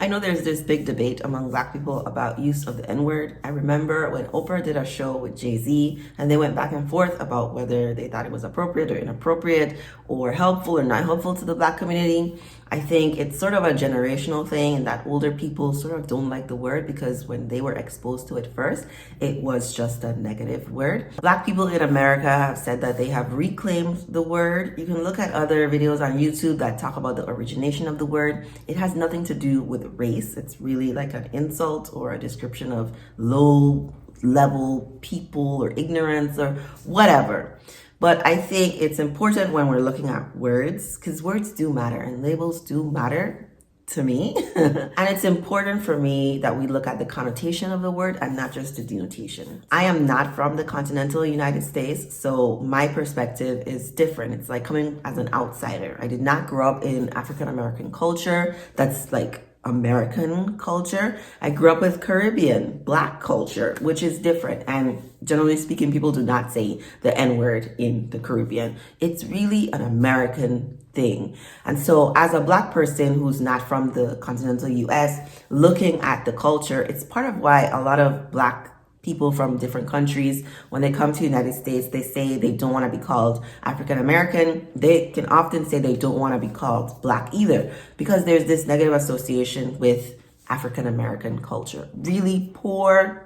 I know there's this big debate among Black people about use of the N-word. I remember when Oprah did a show with Jay-Z and they went back and forth about whether they thought it was appropriate or inappropriate or helpful or not helpful to the Black community. I think it's sort of a generational thing and that older people sort of don't like the word because when they were exposed to it first, it was just a negative word. Black people in America have said that they have reclaimed the word. You can look at other videos on YouTube that talk about the origination of the word. It has nothing to do with race. It's really like an insult or a description of low level people or ignorance or whatever. But I think it's important when we're looking at words, because words do matter and labels do matter to me. And it's important for me that we look at the connotation of the word and not just the denotation. I am not from the continental United States, so my perspective is different. It's like coming as an outsider. I did not grow up in African American culture. That's like American culture. I grew up with Caribbean Black culture, which is different. And generally speaking, people do not say the N-word in the Caribbean. It's really an American thing. And so as a Black person who's not from the continental US, looking at the culture, it's part of why a lot of Black people from different countries, when they come to the United States, they say they don't want to be called African American. They can often say they don't want to be called Black either, because there's this negative association with African American culture. Really poor,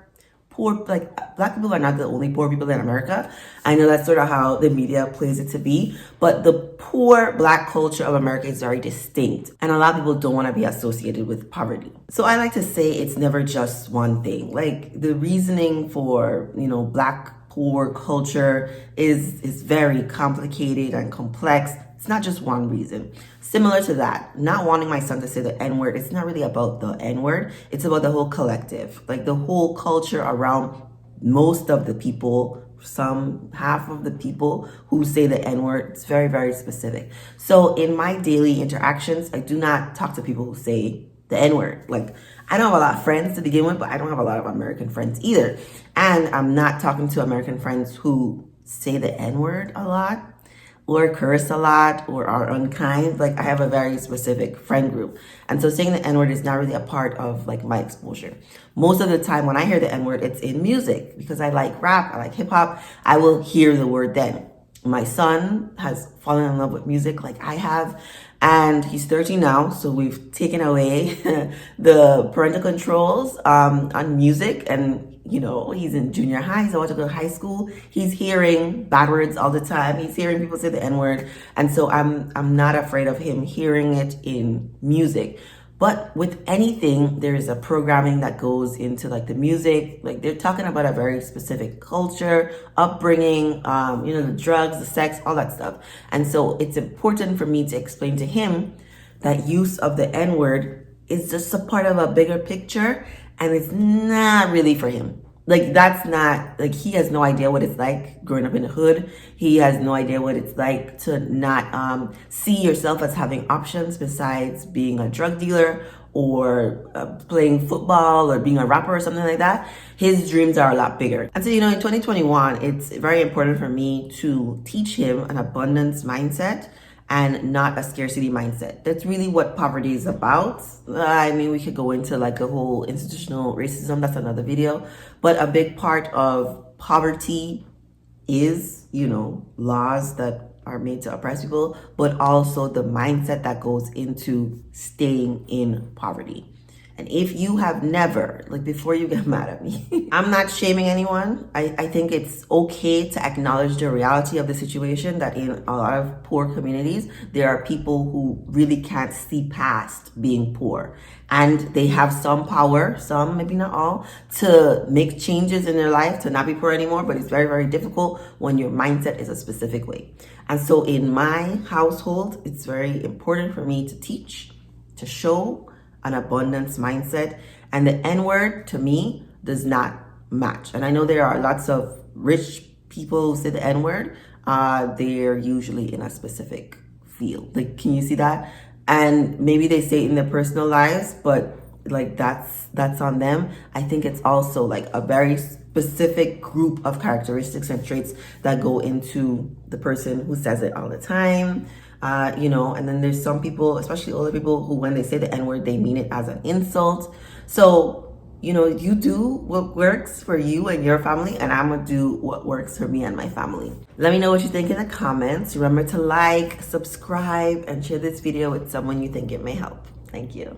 like Black people are not the only poor people in America. I know that's sort of how the media plays it to be, but the poor Black culture of America is very distinct. And a lot of people don't want to be associated with poverty. So I like to say it's never just one thing. Like the reasoning for, Black poor culture is very complicated and complex. It's not just one reason. Similar to that, not wanting my son to say the N-word, it's not really about the N-word. It's about the whole collective, like the whole culture around most of the people, half of the people who say the N-word. It's very, very specific. So in my daily interactions, I do not talk to people who say the N-word. Like, I don't have a lot of friends to begin with, but I don't have a lot of American friends either. And I'm not talking to American friends who say the N-word a lot, or curse a lot, or are unkind. Like I have a very specific friend group. And so saying the N-word is not really a part of like my exposure. Most of the time when I hear the N-word, it's in music because I like rap, I like hip hop. I will hear the word then. My son has fallen in love with music like I have, and he's 13 now, so we've taken away the parental controls on music, and he's in junior high, he's about to go to high school. He's hearing bad words all the time. He's hearing people say the N-word, and so I'm not afraid of him hearing it in music. But with anything, there is a programming that goes into like the music. Like they're talking about a very specific culture, upbringing, the drugs, the sex, all that stuff. And so it's important for me to explain to him that use of the N-word is just a part of a bigger picture, and it's not really for him. Like that's not, like he has no idea what it's like growing up in the hood. He has no idea what it's like to not see yourself as having options besides being a drug dealer or playing football or being a rapper or something like that. His dreams are a lot bigger. And so, in 2021, it's very important for me to teach him an abundance mindset and not a scarcity mindset. That's really what poverty is about. I mean, we could go into like the whole institutional racism, that's another video. But a big part of poverty is, laws that are made to oppress people, but also the mindset that goes into staying in poverty. And if you have never, like before you get mad at me, I'm not shaming anyone. I think it's okay to acknowledge the reality of the situation that in a lot of poor communities, there are people who really can't see past being poor. And they have some power, some, maybe not all, to make changes in their life, to not be poor anymore. But it's very, very difficult when your mindset is a specific way. And so in my household, it's very important for me to teach, to show an abundance mindset, and the N-word to me does not match. And I know there are lots of rich people who say the N-word. They're usually in a specific field. Like, can you see that? And maybe they say it in their personal lives, but like that's on them. I think it's also like a very specific group of characteristics and traits that go into the person who says it all the time. And then there's some people, especially older people, who when they say the N-word, they mean it as an insult. So, you do what works for you and your family, and I'm gonna do what works for me and my family. Let me know what you think in the comments. Remember to like, subscribe, and share this video with someone you think it may help. Thank you.